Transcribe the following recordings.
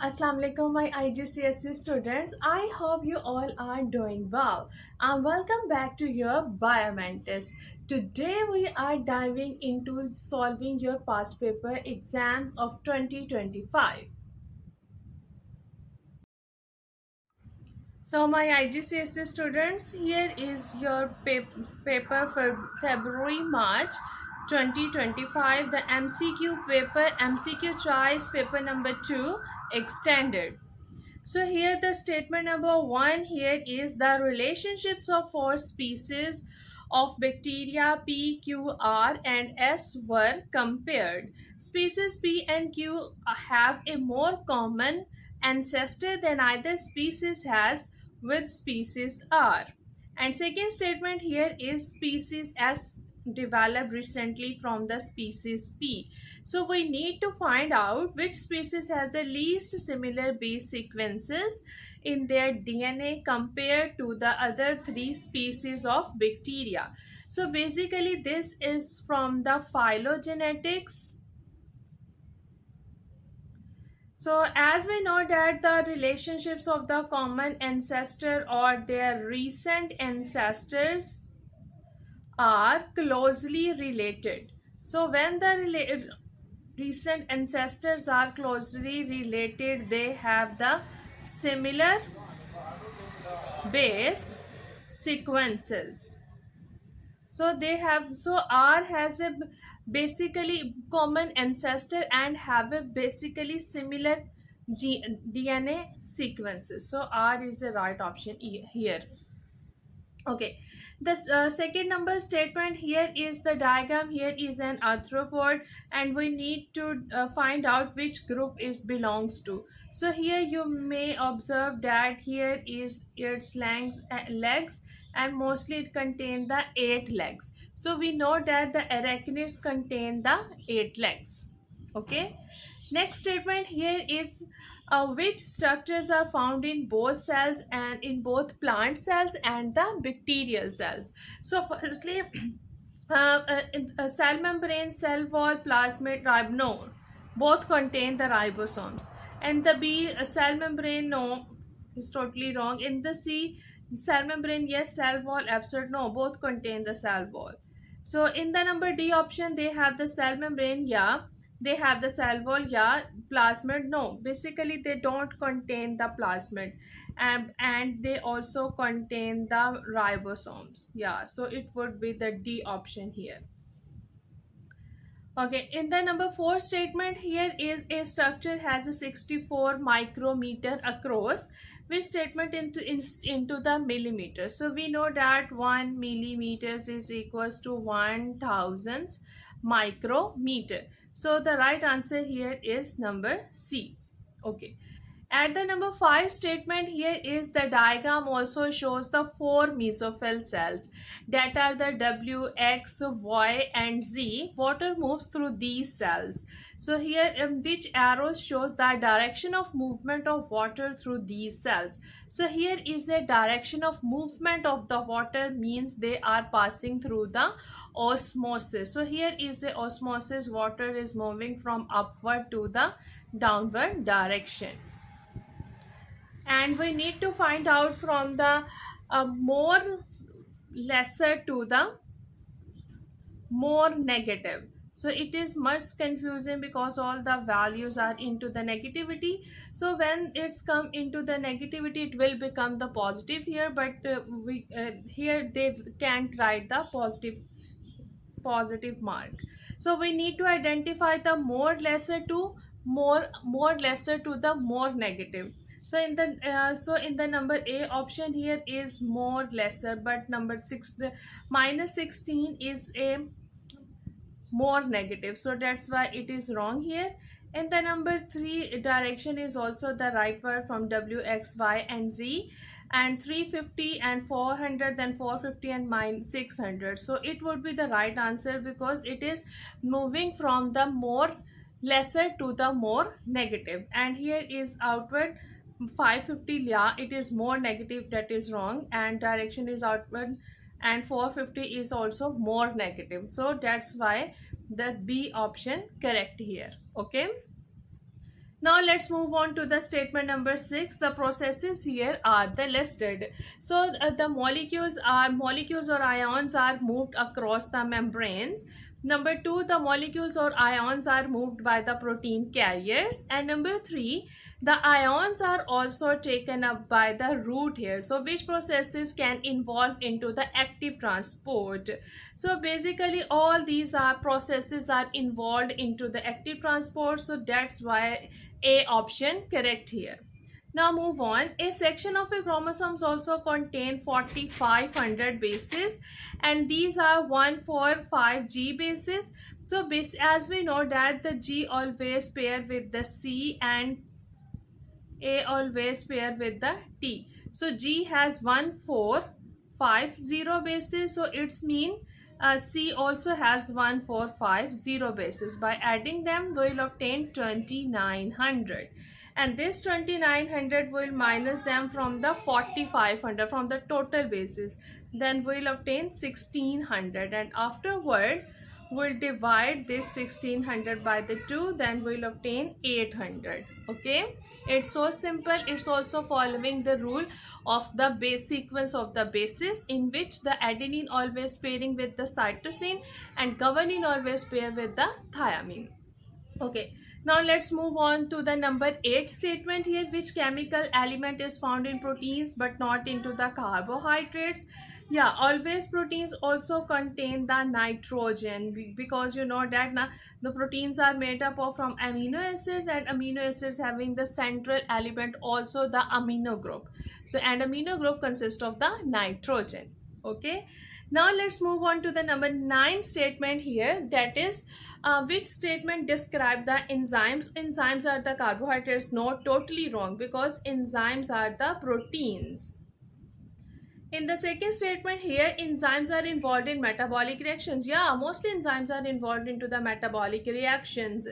Assalamu alaikum, my IGCSE students. I hope you all are doing well. And welcome back to your Biomentis. Today we are diving into solving your past paper exams of 2025. So my IGCSE students, here is your paper for February March 2025, the MCQ paper, MCQ choice paper number 2 extended. So here the statement number 1 here is the relationships of four species of bacteria P, Q, R and S were compared. Species P and Q have a more common ancestor than either species has with species R. And second statement here is species S developed recently from the species P. So we need to find out which species has the least similar base sequences in their DNA compared to the other three species of bacteria. So basically this is from the phylogenetics. So as we know that the relationships of the common ancestor or their recent ancestors are closely related. So when the recent ancestors are closely related, they have the similar base sequences. So they have, so R has a basically common ancestor and have a basically similar DNA sequences. So R is the right option here. Okay, the second number statement here is the diagram. Here is an arthropod and we need to find out which group it belongs to. So here you may observe that here is its legs and mostly it contains the 8 legs. So we know that the arachnids contain the 8 legs. Okay, next statement here is which structures are found in both cells and in both plant cells and the bacterial cells. So firstly, cell membrane, cell wall, plasmid, no, both contain the ribosomes. And the B, cell membrane, no, is totally wrong. In the C, cell membrane, yes, cell wall, absurd, no, both contain the cell wall. So in the number D option, they have the cell membrane, yeah, they have the cell wall, yeah, plasmid, no, basically they don't contain the plasmid, and they also contain the ribosomes, yeah, so it would be the D option here. Okay, in the number 4 statement here is a structure has a 64 micrometer across, which statement into the millimeter. So we know that 1 millimeters is equals to 1000 micrometer. So the right answer here is number C. Okay. At the number 5 statement here is the diagram also shows the 4 mesophyll cells that are the W, X, Y and Z. Water moves through these cells. So here which arrow shows the direction of movement of water through these cells. So here is the direction of movement of the water means they are passing through the osmosis. So here is the osmosis, water is moving from upward to the downward direction. And we need to find out from the more lesser to the more negative. So it is much confusing because all the values are into the negativity. So when it's come into the negativity, it will become the positive here, but we here they can't write the positive mark. So we need to identify the more lesser to more lesser to the more negative. So in the number A option here is more lesser, but number 6, the minus 16 is a more negative, so that's why it is wrong here. And the number 3 direction is also the right word from W, X, Y and Z, and 350 and 400 then 450 and minus 600. So it would be the right answer because it is moving from the more lesser to the more negative. And here is outward 550, yeah, it is more negative, that is wrong. And direction is outward, and 450 is also more negative, so that's why the B option correct here. Okay, Now let's move on to the statement number 6. The processes here are the listed. So the molecules or ions are moved across the membranes. Number 2, the molecules or ions are moved by the protein carriers. And number 3, the ions are also taken up by the root here. So which processes can involve into the active transport? So basically all these are processes are involved into the active transport. So that's why a option correct here. Now move on. A section of a chromosomes also contain 4500 bases, and these are 145G bases. So as we know that the G always pair with the C and A always pair with the T. So G has 1450 bases. So it's mean C also has 1450 bases. By adding them, we will obtain 2900. And this 2900 will minus them from the 4500 from the total bases. Then we will obtain 1600. And afterward, we'll divide this 1600 by the 2. Then we'll obtain 800. Okay. It's so simple. It's also following the rule of the base sequence of the bases, in which the adenine always pairing with the cytosine and guanine always pair with the thiamine. Okay, now let's move on to the number 8 statement here. Which chemical element is found in proteins but not into the carbohydrates? Yeah, always proteins also contain the nitrogen, because you know that the proteins are made up of from amino acids, and amino acids having the central element also the amino group. So and amino group consists of the nitrogen. Okay, now let's move on to the number 9 statement here, that is which statement describe the enzymes? Enzymes are the carbohydrates. No, totally wrong, because enzymes are the proteins. In the second statement here, enzymes are involved in metabolic reactions. Yeah, mostly enzymes are involved into the metabolic reactions.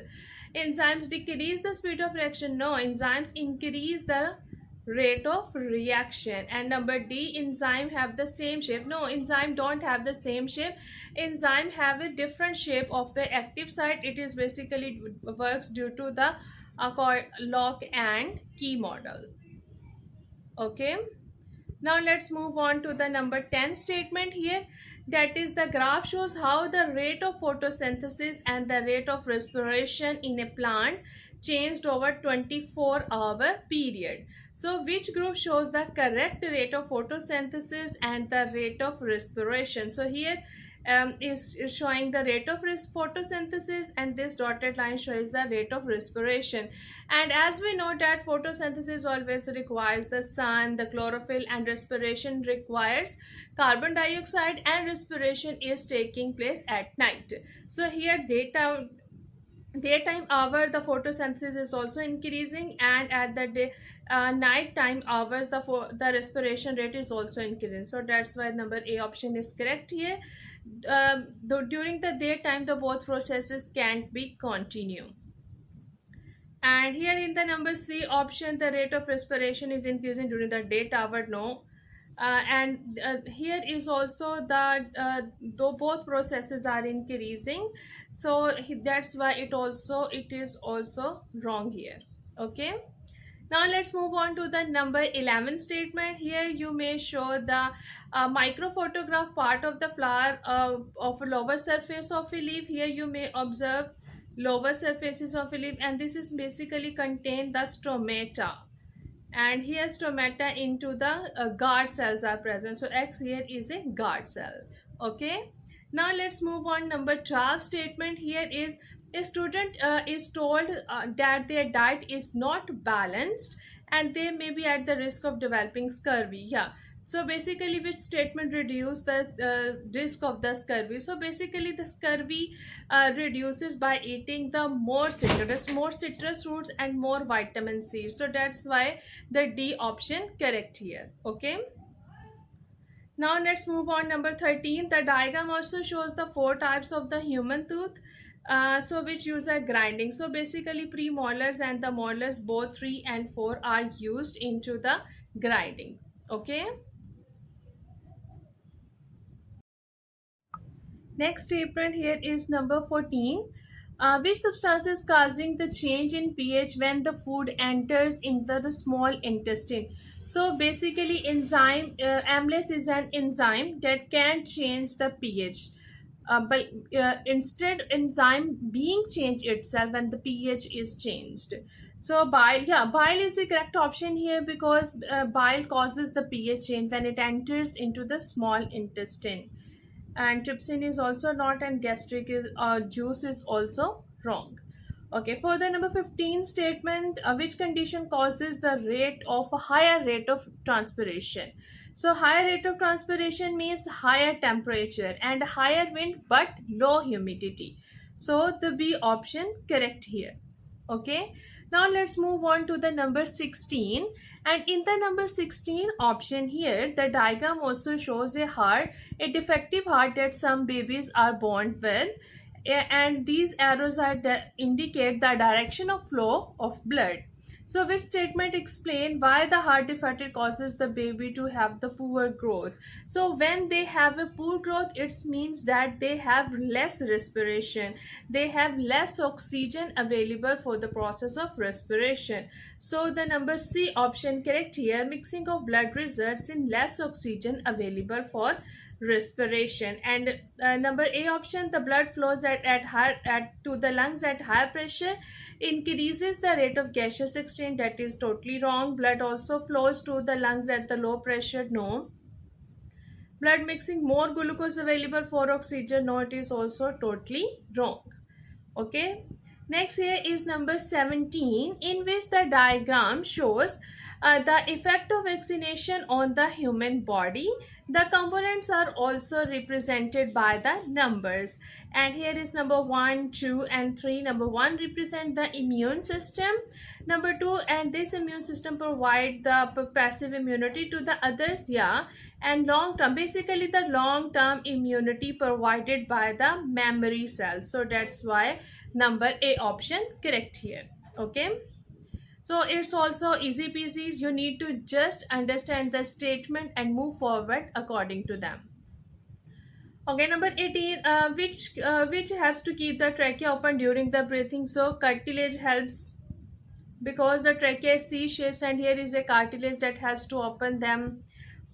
Enzymes decrease the speed of reaction. No, enzymes increase the rate of reaction. And number D, enzyme have the same shape. No, enzyme don't have the same shape. Enzyme have a different shape of the active site. It is basically works due to the lock and key model. Okay, now let's move on to the number 10 statement here, that is the graph shows how the rate of photosynthesis and the rate of respiration in a plant changed over 24-hour period. So which group shows the correct rate of photosynthesis and the rate of respiration? So here is showing the rate of photosynthesis, and this dotted line shows the rate of respiration. And as we know that photosynthesis always requires the sun, the chlorophyll, and respiration requires carbon dioxide, and respiration is taking place at night. So here daytime hour the photosynthesis is also increasing, and at the night time hours the respiration rate is also increasing. So that's why number A option is correct here. During the daytime the both processes can't be continue. And here in the number C option, the rate of respiration is increasing during the day hour. No. And here is also that though both processes are increasing, so that's why it is also wrong here. Okay, now let's move on to the number 11 statement. Here you may show the microphotograph part of the flower of a lower surface of a leaf. Here you may observe lower surfaces of a leaf, and this is basically contain the stomata, and here stomata into the guard cells are present. So X here is a guard cell. Okay, now let's move on. Number 12 statement here is a student is told that their diet is not balanced and they may be at the risk of developing scurvy. Yeah, so basically which statement reduce the risk of the scurvy? So basically the scurvy reduces by eating the more citrus fruits and more vitamin C. So that's why the D option correct here. Okay, now let's move on. Number 13, the diagram also shows the 4 types of the human tooth, so which use a grinding. So basically premolars and the molars both 3 and 4 are used into the grinding. Okay, next statement here is number 14. Which substance is causing the change in pH when the food enters into the small intestine? So basically, amylase is an enzyme that can change the pH. But instead, enzyme being changed itself when the pH is changed. So bile is the correct option here because bile causes the pH change when it enters into the small intestine. And trypsin is also not, and gastric juice is also wrong. Okay, for the number 15 statement, which condition causes the rate of a higher rate of transpiration? So higher rate of transpiration means higher temperature and higher wind but low humidity. So the B option correct here. Okay, now let's move on to the number 16. And in the number 16 option here, the diagram also shows a heart, a defective heart that some babies are born with. And these arrows are indicate the direction of flow of blood. So which statement explain why the heart defect causes the baby to have the poor growth? So when they have a poor growth, it means that they have less respiration, they have less oxygen available for the process of respiration. So the number C option correct here. Mixing of blood results in less oxygen available for respiration. And number A option, the blood flows to the lungs at higher pressure, increases the rate of gaseous exchange. That is totally wrong. Blood also flows to the lungs at the low pressure. No. Blood mixing more glucose available for oxygen. No, it is also totally wrong. Okay, next here is number 17, in which the diagram shows the effect of vaccination on the human body. The components are also represented by the numbers, and here is number 1, 2 and 3. Number 1 represent the immune system, number 2, and this immune system provide the passive immunity to the others. Yeah, and long term, basically the long term immunity provided by the memory cells. So that's why number A option correct here. Okay, so it's also easy peasy. You need to just understand the statement and move forward according to them. Okay, number 18, which helps to keep the trachea open during the breathing? So cartilage helps because the trachea is C shapes, and here is a cartilage that helps to open them.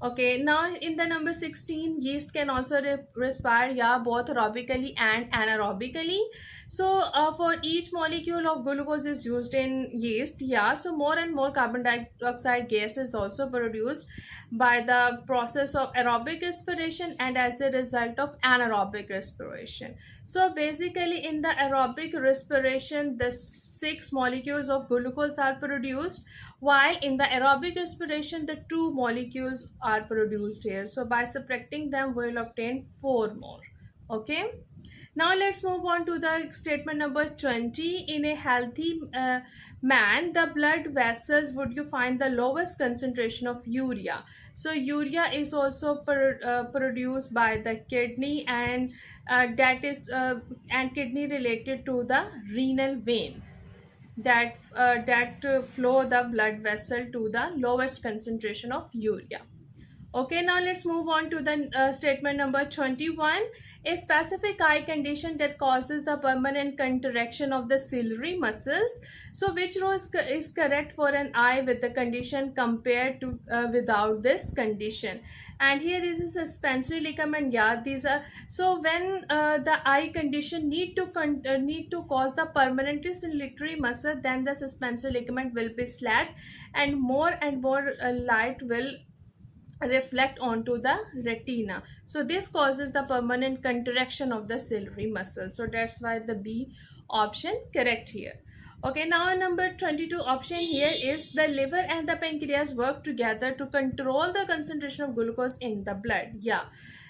Okay, now in the number 16, yeast can also respire, yeah, both aerobically and anaerobically. So for each molecule of glucose is used in yeast, yeah, so more and more carbon dioxide gas is also produced by the process of aerobic respiration and as a result of anaerobic respiration. So basically in the aerobic respiration, the 6 molecules of glucose are produced, while in the aerobic respiration the 2 molecules are produced here. So by subtracting them we will obtain 4 more. Okay, now let's move on to the statement number 20. In a healthy man, the blood vessels would you find the lowest concentration of urea. So urea is also produced by the kidney, and kidney related to the renal vein that flow the blood vessel to the lowest concentration of urea. Okay, now let's move on to the statement number 21. A specific eye condition that causes the permanent contraction of the ciliary muscles. So which row is correct for an eye with the condition compared to without this condition? And here is a suspensory ligament. Yeah, these are, so when the eye condition need to cause the permanent ciliary muscle, then the suspensory ligament will be slack and more light will reflect onto the retina. So this causes the permanent contraction of the ciliary muscle. So that's why the B option correct here. Okay, now number 22 option here is the liver and the pancreas work together to control the concentration of glucose in the blood. Yeah,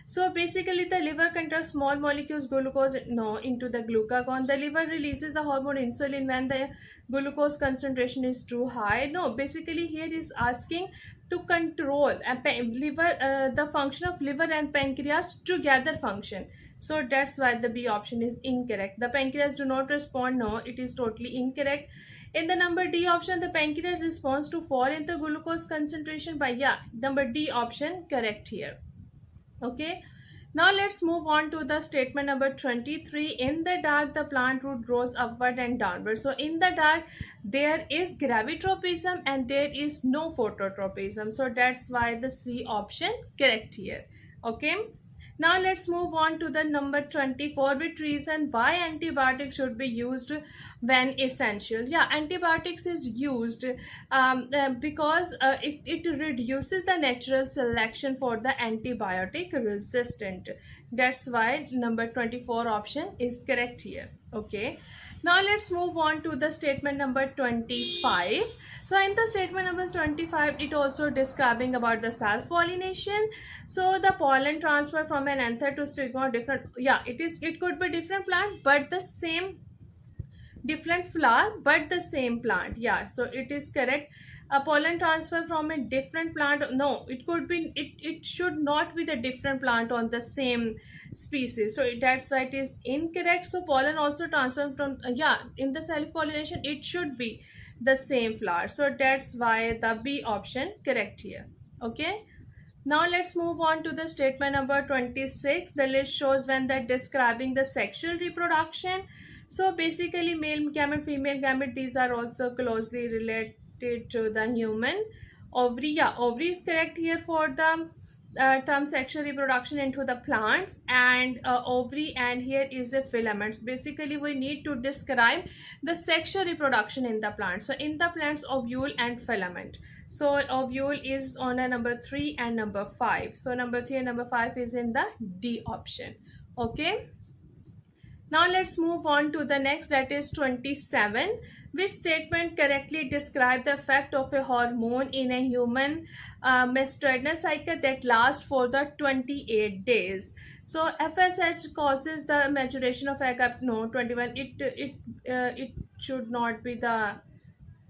so basically the liver converts small molecules glucose into the glucagon. The liver releases the hormone insulin when the glucose concentration is too high. No, basically here is asking to control the function of liver and pancreas together function. So that's why the B option is incorrect. The pancreas do not respond. No, it is totally incorrect. In the number D option, the pancreas responds to fall in the glucose concentration by, yeah, number D option correct here. Okay, Now let's move on to the statement number 23. In the dark, the plant root grows upward and downward. So in the dark, there is gravitropism and there is no phototropism. So that's why the C option correct here. Okay. Now let's move on to the number 24, with reason why antibiotics should be used when essential. Yeah, antibiotics is used because it reduces the natural selection for the antibiotic resistant. That's why number 24 option is correct here. Okay. Now let's move on to the statement number 25. So in the statement number 25, it also describing about the self-pollination. So the pollen transfer from an anther to stigma different. Yeah, it could be different plant, but the same different flower, but the same plant. Yeah, so it is correct. A pollen transfer from a different plant, no, it could be, it should not be the different plant on the same species, so that's why it is incorrect. So pollen also transfer from yeah, in the self pollination it should be the same flower, so that's why the B option correct here. Okay. Now let's move on to the statement number 26. The list shows when they're describing the sexual reproduction. So basically male gamete, female gamete, these are also closely related to the human. Ovary, yeah, ovary is correct here for the term sexual reproduction into the plants, and ovary, and here is a filament. Basically we need to describe the sexual reproduction in the plant. So in the plants, ovule and filament. So ovule is on a number 3 and number 5. So number 3 and number 5 is in the D option. Okay. Now let's move on to the next, that is 27. Which statement correctly describe the effect of a hormone in a human menstrual cycle that lasts for the 28 days? So FSH causes the maturation of egg up, no, 21. It should not be the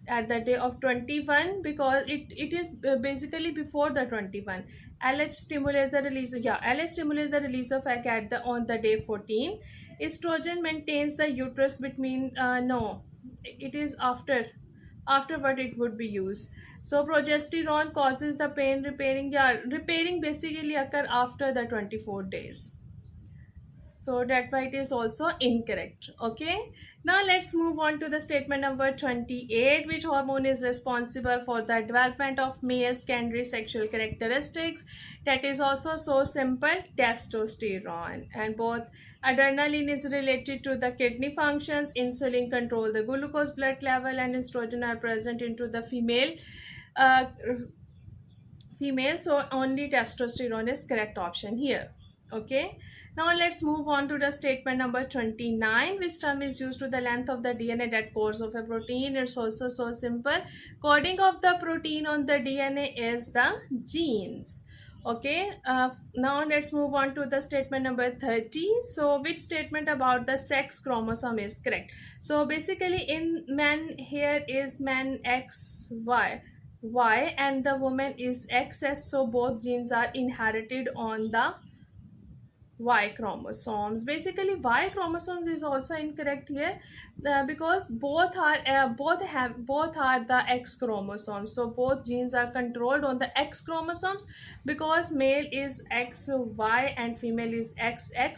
at the day of 21, because it is basically before the 21. LH stimulates the release, yeah, LH stimulates the release of egg at the on the day 14. Estrogen maintains the uterus between no, it is afterward it would be used. So progesterone causes the pain repairing, yeah, repairing basically occur after the 24 days, so that why it is also incorrect. Okay. Now let's move on to the statement number 28. Which hormone is responsible for the development of male secondary sexual characteristics? That is also so simple, testosterone. And both adrenaline is related to the kidney functions, insulin control the glucose blood level, and estrogen are present into the uh, female, so only testosterone is correct option here. Okay. Now let's move on to the statement number 29. Which term is used to the length of the DNA that codes of a protein? It's also so simple. Coding of the protein on the DNA is the genes. Okay. Now let's move on to the statement number 30. So which statement about the sex chromosome is correct? So basically in men, here is man XY, Y, and the woman is XS, so both genes are inherited on the Y chromosomes. Basically Y chromosomes is also incorrect here because both are the X chromosomes, so both genes are controlled on the X chromosomes, because male is XY and female is XX,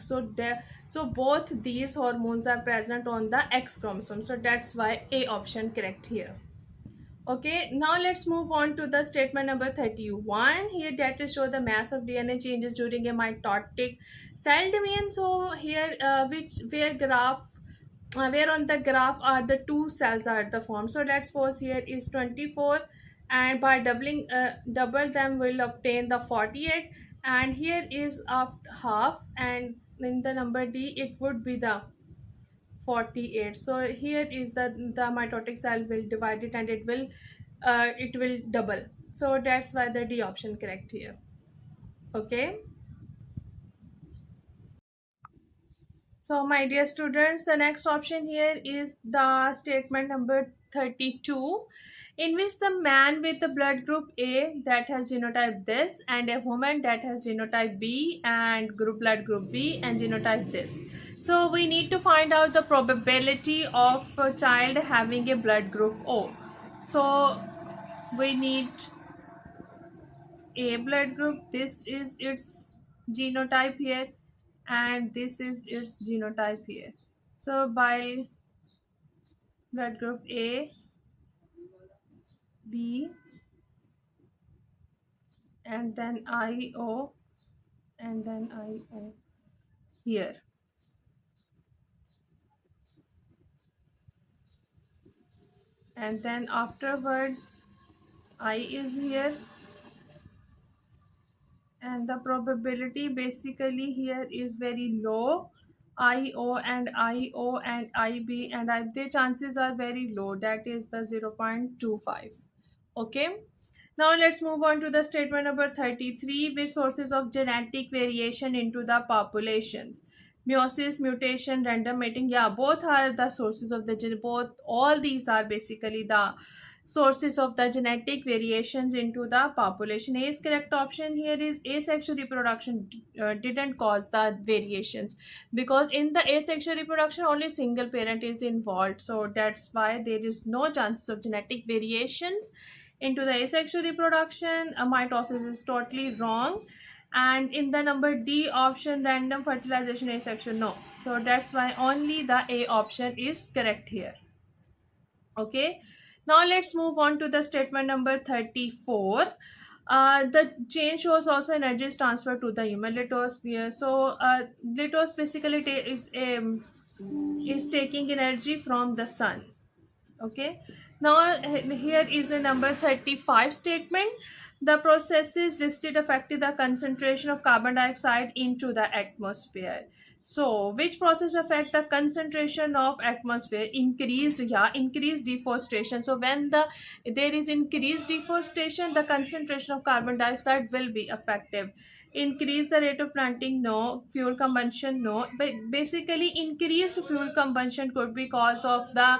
so both these hormones are present on the X chromosome, so that's why A option correct here. Okay, now let's move on to the statement number 31. Here data show the mass of DNA changes during a mitotic cell division. So here where on the graph are the two cells are the form. So let's suppose here is 24, and by double them will obtain the 48, and here is of half, and in the number D it would be the 48. So here is the mitotic cell will divide it, and it will double, so that's why the D option correct here. Okay. So my dear students, the next option here is the statement number 32, in which the man with the blood group A that has genotype this, and a woman that has genotype B and blood group B and genotype this. So we need to find out the probability of a child having a blood group O. So we need A blood group, this is its genotype here, and this is its genotype here. So by blood group A, B, and then IO, and then IO here. And then afterward I is here, and the probability basically here is very low. IO and IO and IB and I, the chances are very low, that is the 0.25. Okay, now let's move on to the statement number 33, which sources of genetic variation into the populations. Meiosis, mutation, random mating, yeah, both are the sources of the both, all these are basically the sources of the genetic variations into the population. A is correct option here is asexual reproduction didn't cause the variations, because in the asexual reproduction only single parent is involved, so that's why there is no chances of genetic variations into the asexual reproduction. Mitosis is totally wrong, and in the number D option, random fertilization asexual, no, so that's why only the A option is correct here. Okay, now let's move on to the statement number 34. The chain shows also energy is transferred to the human. Litos here. So litos basically is taking energy from the sun. Okay, now here is a number 35 statement. The processes listed affected the concentration of carbon dioxide into the atmosphere. So which process affect the concentration of atmosphere? Increased, yeah, increased deforestation. So when there is increased deforestation, the concentration of carbon dioxide will be effective. Increase the rate of planting, no. Fuel combustion, no. But basically increased fuel combustion could be cause of the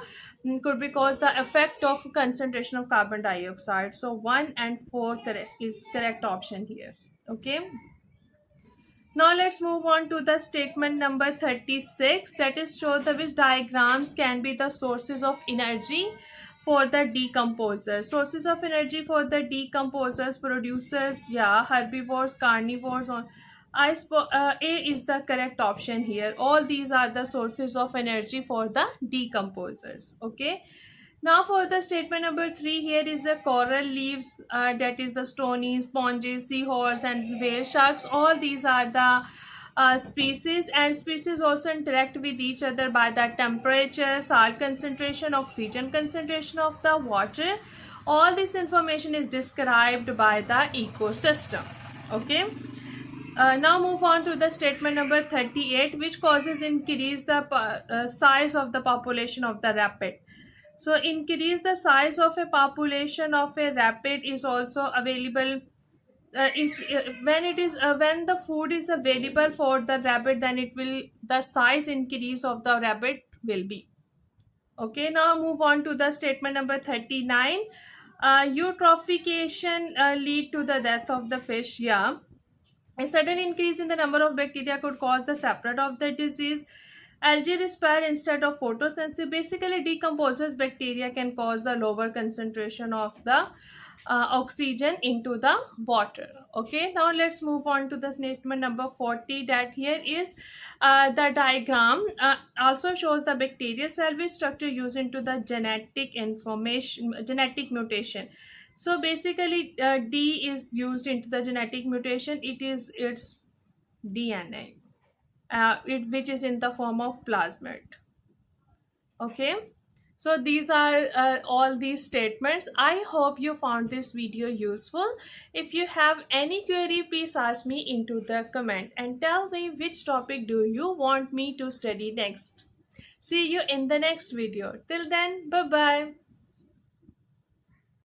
could be cause the effect of concentration of carbon dioxide. So 1 and 4 correct is correct option here. Okay, now let's move on to the statement number 36, that is show the which diagrams can be the sources of energy for the decomposer. Sources of energy for the decomposers, producers, yeah, herbivores, carnivores. A is the correct option here. All these are the sources of energy for the decomposers. Okay, now for the statement number 3, here is the coral leaves, that is the stony, sponges, seahorse and whale sharks. All these are the species, and species also interact with each other by the temperature, salt concentration, oxygen concentration of the water. All this information is described by the ecosystem. Okay, now move on to the statement number 38, which causes increase the size of the population of the rapid. So increase the size of a population of a rapid is also available, is when it is when the food is available for the rabbit, then it will, the size increase of the rabbit will be. Okay, now move on to the statement number 39. Eutrophication lead to the death of the fish, yeah. A sudden increase in the number of bacteria could cause the spread of the disease. Algae respire instead of photosynthesis. Basically, decomposes bacteria can cause the lower concentration of the oxygen into the water. Okay, now let's move on to the statement number 40, that here is the diagram also shows the bacterial cell which structure used into the genetic information, genetic mutation. So basically D is used into the genetic mutation. It is its DNA, which is in the form of plasmid. Okay, so these are all these statements. I hope you found this video useful. If you have any query, please ask me into the comment and tell me which topic do you want me to study next. See you in the next video. Till then, bye bye.